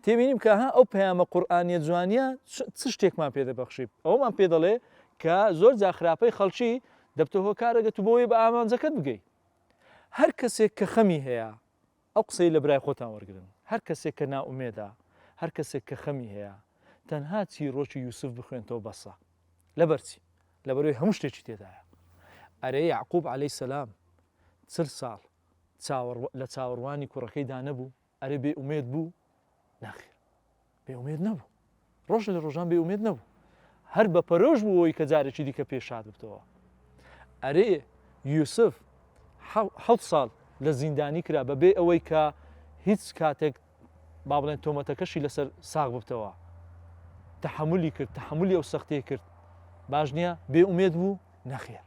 تێبینیم کە ئەو پەیامە قورئانیە جوانیە چ شتێکمان پێ دەبەخشی ئەومان پێ دەڵێ کە زۆر جا خراپەی خەڵکی دەبتە هۆکارەگەت و بۆی بە ئامانجەکەت بگەیت هەر کەسێک کە خەمی هەیە ئەو قسەی لە برای خۆتان وەرگرن هەر کەسێک کە نائومێدە هەر کەسێک کە خەمی هەیە تەنها چیرۆکی یوسف بخوێنتەوە بەسە لەبەرچی لەبەرەوەی هەموو شتێکی تێدایە ئەرێ یعقوب عەلەیهی سەلام 40 ساڵ لە چاوەڕوانی کوڕەکەیدا نەبوو ئەرێ بێئومێد بوو ناخێر بێئومێد نەبوو ڕۆژ لە ڕۆژان بێئومێد نەبوو هەر بە پەرۆژ بوو ئەوەی کە جارێکی دیکە پێشاد بتەوە ئەرێ یوسف 7 ساڵ لە زیندانی کرا بەبێ ئەوەی کە هیچ کاتێک با بڵێن تۆمەتەکەشی لەسەر ساغ ببتەوە تەحملی کرد تەحملی ئەو سەختەیە کرد باش نییە بێئومێد بوو نەخێر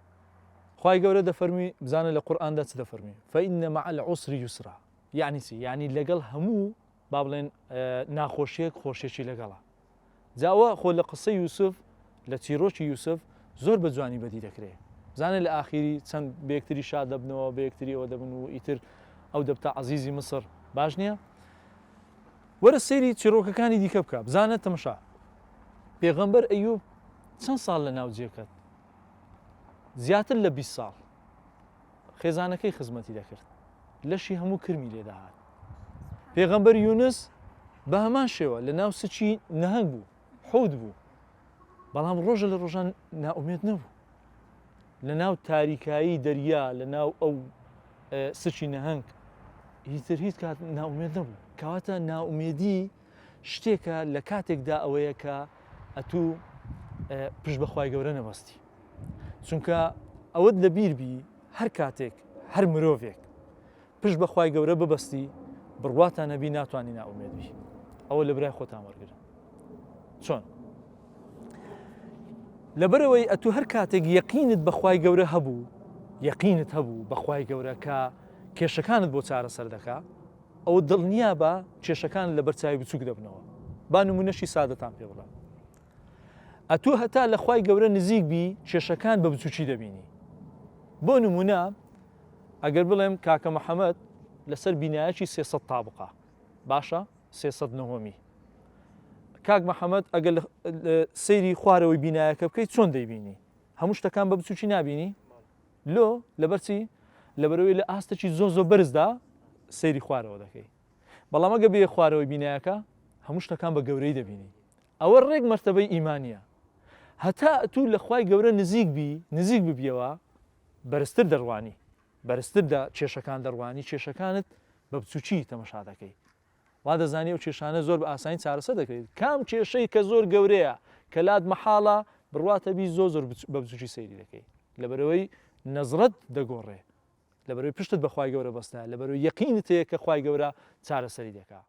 خوای گەورە دەفەرمی بزانە لە قورئاندا چ دەفەرمی فإن مع العسر يسرا یعنی چی یعنی لەگەڵ هەموو با بڵێن ناخۆشیەک خۆشیێکی لەگەڵا جاوە خۆ لە قسەی یوسف لە چیرۆکی یوسف زۆر بە جوانی بەدی دەکرێت بزانە لە ئاخیری چەند بەیەکتری شاد دەبنەوە بەیەکتری ئەوە دەبن و ئیتر ئەو دەبتە عەزیزی مسر باش نییە وەرە سەیری چیرۆکەکانی دیکە بکە بزانە تەماشا پێغەمبەر ئەیوب چەند ساڵ لە ناو جێکەت زیاتر لە 20 ساڵ خێزانەکەی خزمەتی دەکرد لەشی هەموو کرمی لێداهات پێغەمبەر یونس بە هەمان شێوە لە ناو سچی نەهەنگ بوو حوت بوو بەڵام ڕۆژە لە ڕۆژان نائومێد نەبوو لە ناو تاریکایی دەریا لە ناو ئەو سچی نەهەنگ هیچ کات نائومێد نەبوو کەواتە نائومێدی شتێکە لە کاتێکدا ئەوەیە کە ئەتوو پشت بە خوای گەورە نەبەستی چونکە ئەوەت لە بیربی هەر کاتێک هەر مرۆڤێک پشت بە خوای گەورە ببەستی بڕواتان نەبی ناتوانانی نائومێد بی ئەوە لە برای خۆتان وەرگرن چۆن لەبەرەوەی ئەتوو هەر کاتێک یەقینت بە خوای گەورە هەبوو یەقینت هەبوو بە خوای گەورە کە کێشەکانت بۆ چارەسەر دەکا ئەوە دڵنیا بە کێشەکان لە بەرچاوی بچووک دەبنەوە با نمونەشی سادەتان پێ بڵێم ئەتوو هەتا لە خوای گەورە نزیک بی کێشەکان بە بچووکی دەبینی بۆ نمونە ئەگەر بڵێم کاکە محەممەد لەسەر بینایەکی 300 تابقا باشە 300 نەهۆمی کاک محەممەد ئەگەر سەیری خوارەوەی بینایەکە بکەیت چۆن دەیبینی هەموو شتەکان بە بچووکی نابینی لۆ لەبەرچی لەبەرەوەی لە ئاستێکی زۆ بەرزدا سەیری خوارەوە دەکەی بەڵام ئەگە بێ خوارەوەی بینایەکە هەموو شتەکان بە گەورەی دەبینی ئەوە ڕێک مەرتەبەی ئیمانیە هەتا ئەتوو لە خوای گەورە نزیک ببیەوە بەرزتر دەڕوانی بەرزتر کێشەکان دەڕوانی کێشەکانت بە بچووکی تەمەشا دەکەی وا دەزانی ئەو کێشانە زۆر بە ئاسانی چارەسەر دەکەیت کام کێشەی کە زۆر گەورەیە کە لات مەحاڵە بڕواتە بی زۆر بە بچووکی سەیری دەکەی لەبەرەوەی نەزرەت دەگۆڕێ لەبەرەوەی پشتت بە خوای گەورە بەستە لەبەرەوەی یەقینت هەیە کە خوای گەورە چارەسەری دەکات